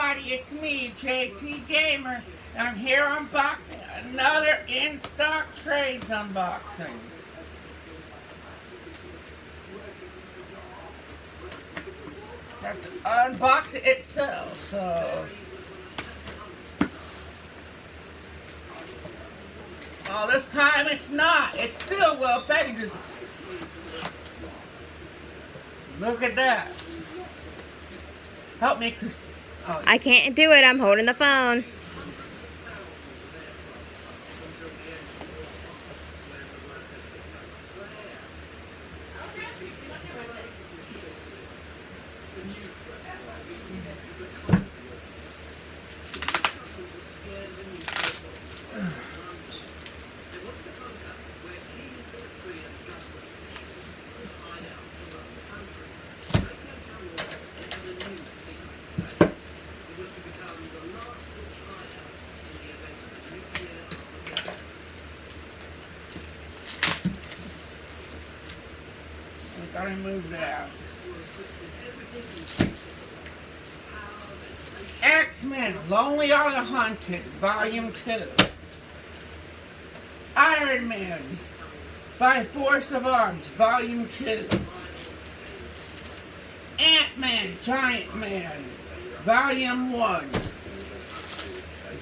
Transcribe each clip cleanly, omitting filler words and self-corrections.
everybody, it's me, JT Gamer, and I'm here unboxing another in-stock trades unboxing. Have to unbox it itself, so... Oh, this time it's not. It's still well packaged. Look at that. Help me, Chris. Oh. I can't do it. I'm holding the phone. I gotta move that. X-Men, Lonely Are the Hunted, Volume 2. Iron Man, By Force of Arms, Volume 2. Ant-Man, Giant Man, Volume 1.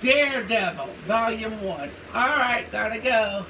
Daredevil, Volume 1. Alright, gotta go.